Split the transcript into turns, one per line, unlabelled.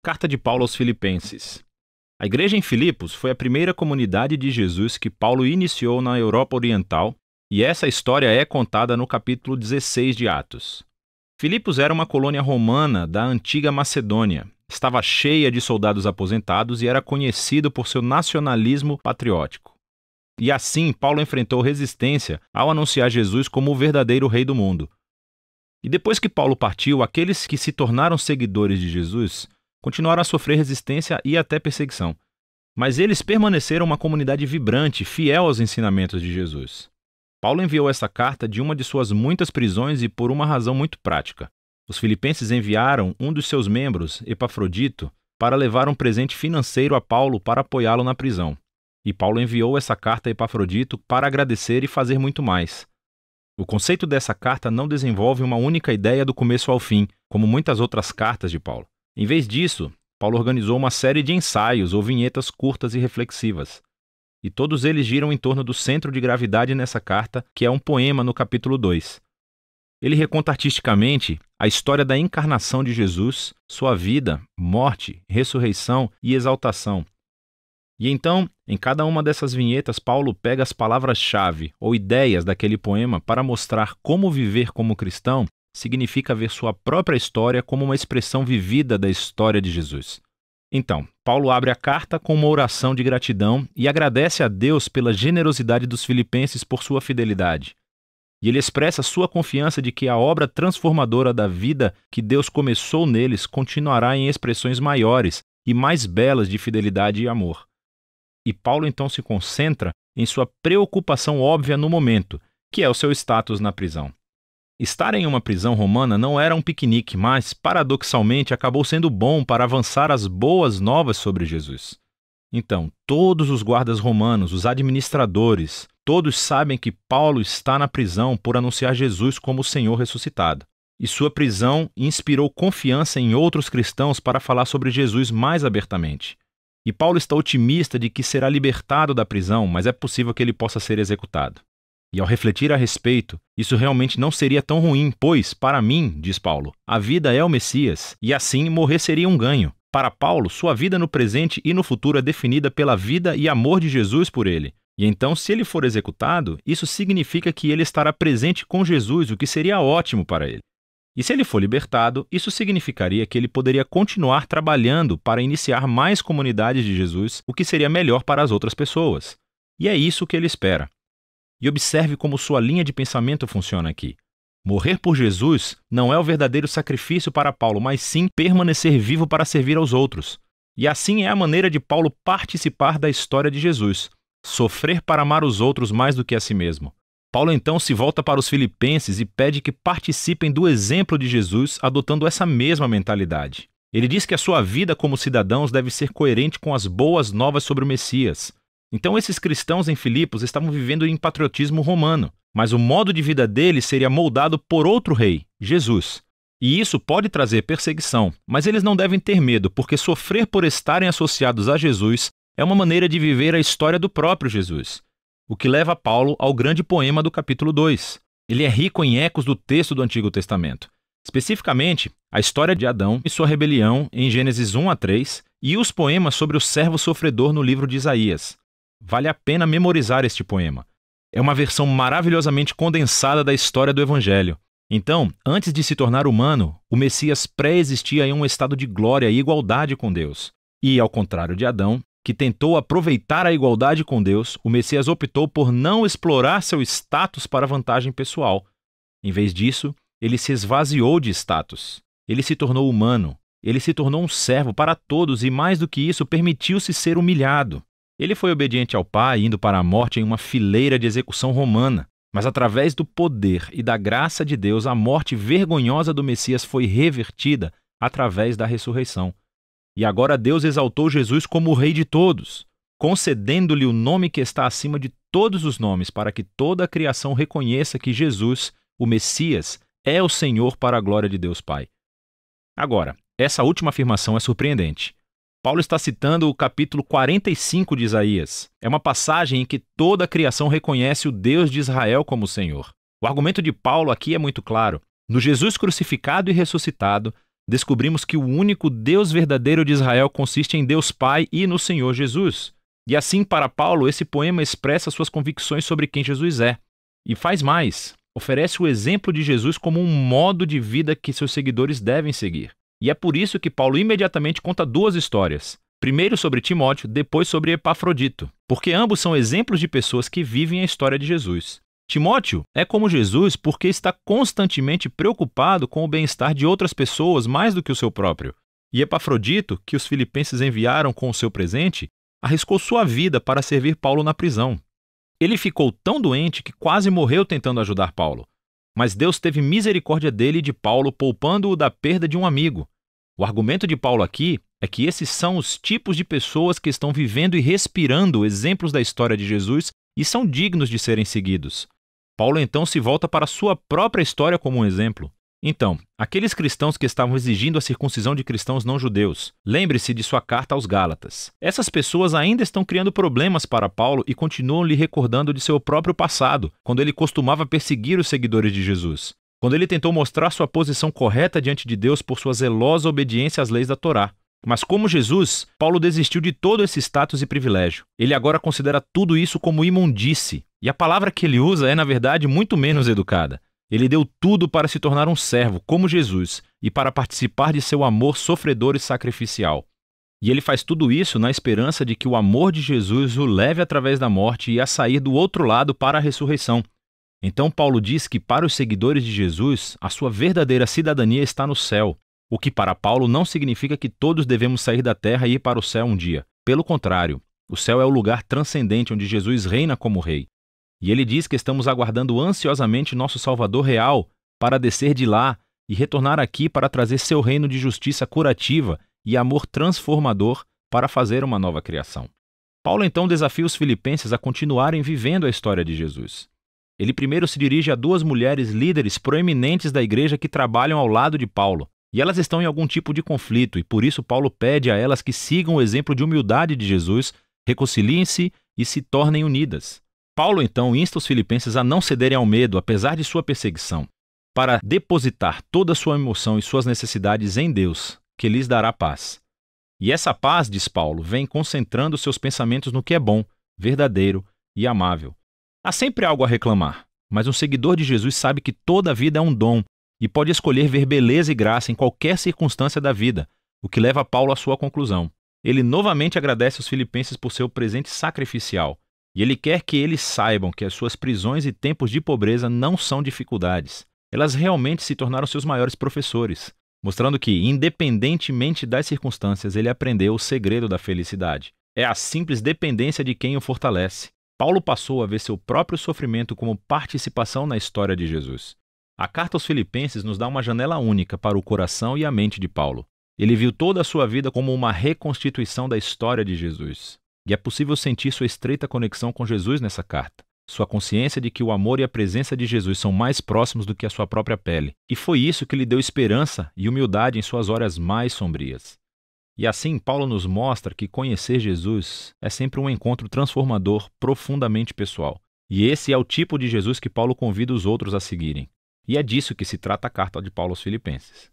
Carta de Paulo aos Filipenses. A igreja em Filipos foi a primeira comunidade de Jesus que Paulo iniciou na Europa Oriental, e essa história é contada no capítulo 16 de Atos. Filipos era uma colônia romana da antiga Macedônia. Estava cheia de soldados aposentados e era conhecido por seu nacionalismo patriótico. E assim, Paulo enfrentou resistência ao anunciar Jesus como o verdadeiro rei do mundo. E depois que Paulo partiu, aqueles que se tornaram seguidores de Jesus continuaram a sofrer resistência e até perseguição. Mas eles permaneceram uma comunidade vibrante, fiel aos ensinamentos de Jesus. Paulo enviou essa carta de uma de suas muitas prisões e por uma razão muito prática. Os filipenses enviaram um dos seus membros, Epafrodito, para levar um presente financeiro a Paulo para apoiá-lo na prisão. E Paulo enviou essa carta a Epafrodito para agradecer e fazer muito mais. O conceito dessa carta não desenvolve uma única ideia do começo ao fim, como muitas outras cartas de Paulo. Em vez disso, Paulo organizou uma série de ensaios ou vinhetas curtas e reflexivas. E todos eles giram em torno do centro de gravidade nessa carta, que é um poema no capítulo 2. Ele reconta artisticamente a história da encarnação de Jesus, sua vida, morte, ressurreição e exaltação. E então, em cada uma dessas vinhetas, Paulo pega as palavras-chave ou ideias daquele poema para mostrar como viver como cristão significa ver sua própria história como uma expressão vivida da história de Jesus. Então, Paulo abre a carta com uma oração de gratidão e agradece a Deus pela generosidade dos filipenses por sua fidelidade. E ele expressa sua confiança de que a obra transformadora da vida que Deus começou neles continuará em expressões maiores e mais belas de fidelidade e amor. E Paulo então se concentra em sua preocupação óbvia no momento, que é o seu status na prisão. Estar em uma prisão romana não era um piquenique, mas, paradoxalmente, acabou sendo bom para avançar as boas novas sobre Jesus. Então, todos os guardas romanos, os administradores, todos sabem que Paulo está na prisão por anunciar Jesus como o Senhor ressuscitado. E sua prisão inspirou confiança em outros cristãos para falar sobre Jesus mais abertamente. E Paulo está otimista de que será libertado da prisão, mas é possível que ele possa ser executado. E ao refletir a respeito, isso realmente não seria tão ruim, pois, para mim, diz Paulo, a vida é o Messias, e assim morrer seria um ganho. Para Paulo, sua vida no presente e no futuro é definida pela vida e amor de Jesus por ele. E então, se ele for executado, isso significa que ele estará presente com Jesus, o que seria ótimo para ele. E se ele for libertado, isso significaria que ele poderia continuar trabalhando para iniciar mais comunidades de Jesus, o que seria melhor para as outras pessoas. E é isso que ele espera. E observe como sua linha de pensamento funciona aqui. Morrer por Jesus não é o verdadeiro sacrifício para Paulo, mas sim permanecer vivo para servir aos outros. E assim é a maneira de Paulo participar da história de Jesus, sofrer para amar os outros mais do que a si mesmo. Paulo então se volta para os filipenses e pede que participem do exemplo de Jesus, adotando essa mesma mentalidade. Ele diz que a sua vida como cidadãos deve ser coerente com as boas novas sobre o Messias. Então esses cristãos em Filipos estavam vivendo em patriotismo romano, mas o modo de vida deles seria moldado por outro rei, Jesus. E isso pode trazer perseguição, mas eles não devem ter medo, porque sofrer por estarem associados a Jesus é uma maneira de viver a história do próprio Jesus. O que leva Paulo ao grande poema do capítulo 2. Ele é rico em ecos do texto do Antigo Testamento. Especificamente, a história de Adão e sua rebelião em Gênesis 1 a 3 e os poemas sobre o servo sofredor no livro de Isaías. Vale a pena memorizar este poema. É uma versão maravilhosamente condensada da história do Evangelho. Então, antes de se tornar humano, o Messias pré-existia em um estado de glória e igualdade com Deus. E, ao contrário de Adão, que tentou aproveitar a igualdade com Deus, o Messias optou por não explorar seu status para vantagem pessoal. Em vez disso, ele se esvaziou de status. Ele se tornou humano. Ele se tornou um servo para todos e, mais do que isso, permitiu-se ser humilhado. Ele foi obediente ao Pai, indo para a morte em uma fileira de execução romana. Mas através do poder e da graça de Deus, a morte vergonhosa do Messias foi revertida através da ressurreição. E agora Deus exaltou Jesus como o Rei de todos, concedendo-lhe o nome que está acima de todos os nomes, para que toda a criação reconheça que Jesus, o Messias, é o Senhor para a glória de Deus Pai. Agora, essa última afirmação é surpreendente. Paulo está citando o capítulo 45 de Isaías. É uma passagem em que toda a criação reconhece o Deus de Israel como Senhor. O argumento de Paulo aqui é muito claro. No Jesus crucificado e ressuscitado, descobrimos que o único Deus verdadeiro de Israel consiste em Deus Pai e no Senhor Jesus. E assim, para Paulo, esse poema expressa suas convicções sobre quem Jesus é. E faz mais, oferece o exemplo de Jesus como um modo de vida que seus seguidores devem seguir. E é por isso que Paulo imediatamente conta duas histórias. Primeiro sobre Timóteo, depois sobre Epafrodito, porque ambos são exemplos de pessoas que vivem a história de Jesus. Timóteo é como Jesus porque está constantemente preocupado com o bem-estar de outras pessoas mais do que o seu próprio. E Epafrodito, que os filipenses enviaram com o seu presente, arriscou sua vida para servir Paulo na prisão. Ele ficou tão doente que quase morreu tentando ajudar Paulo. Mas Deus teve misericórdia dele e de Paulo, poupando-o da perda de um amigo. O argumento de Paulo aqui é que esses são os tipos de pessoas que estão vivendo e respirando exemplos da história de Jesus e são dignos de serem seguidos. Paulo então se volta para a sua própria história como um exemplo. Então, aqueles cristãos que estavam exigindo a circuncisão de cristãos não judeus, lembre-se de sua carta aos Gálatas. Essas pessoas ainda estão criando problemas para Paulo e continuam lhe recordando de seu próprio passado, quando ele costumava perseguir os seguidores de Jesus, quando ele tentou mostrar sua posição correta diante de Deus por sua zelosa obediência às leis da Torá. Mas como Jesus, Paulo desistiu de todo esse status e privilégio. Ele agora considera tudo isso como imundície. E a palavra que ele usa é, na verdade, muito menos educada. Ele deu tudo para se tornar um servo, como Jesus, e para participar de seu amor sofredor e sacrificial. E ele faz tudo isso na esperança de que o amor de Jesus o leve através da morte e a sair do outro lado para a ressurreição. Então Paulo diz que para os seguidores de Jesus, a sua verdadeira cidadania está no céu. O que para Paulo não significa que todos devemos sair da terra e ir para o céu um dia. Pelo contrário, o céu é o lugar transcendente onde Jesus reina como rei. E ele diz que estamos aguardando ansiosamente nosso Salvador real para descer de lá e retornar aqui para trazer seu reino de justiça curativa e amor transformador para fazer uma nova criação. Paulo então desafia os filipenses a continuarem vivendo a história de Jesus. Ele primeiro se dirige a duas mulheres líderes proeminentes da igreja que trabalham ao lado de Paulo. E elas estão em algum tipo de conflito, e por isso Paulo pede a elas que sigam o exemplo de humildade de Jesus, reconciliem-se e se tornem unidas. Paulo então insta os filipenses a não cederem ao medo, apesar de sua perseguição, para depositar toda a sua emoção e suas necessidades em Deus, que lhes dará paz. E essa paz, diz Paulo, vem concentrando seus pensamentos no que é bom, verdadeiro e amável. Há sempre algo a reclamar, mas um seguidor de Jesus sabe que toda a vida é um dom, e pode escolher ver beleza e graça em qualquer circunstância da vida, o que leva Paulo à sua conclusão. Ele novamente agradece aos filipenses por seu presente sacrificial, e ele quer que eles saibam que as suas prisões e tempos de pobreza não são dificuldades. Elas realmente se tornaram seus maiores professores, mostrando que, independentemente das circunstâncias, ele aprendeu o segredo da felicidade. É a simples dependência de quem o fortalece. Paulo passou a ver seu próprio sofrimento como participação na história de Jesus. A carta aos Filipenses nos dá uma janela única para o coração e a mente de Paulo. Ele viu toda a sua vida como uma reconstituição da história de Jesus. E é possível sentir sua estreita conexão com Jesus nessa carta. Sua consciência de que o amor e a presença de Jesus são mais próximos do que a sua própria pele. E foi isso que lhe deu esperança e humildade em suas horas mais sombrias. E assim, Paulo nos mostra que conhecer Jesus é sempre um encontro transformador, profundamente pessoal. E esse é o tipo de Jesus que Paulo convida os outros a seguirem. E é disso que se trata a carta de Paulo aos Filipenses.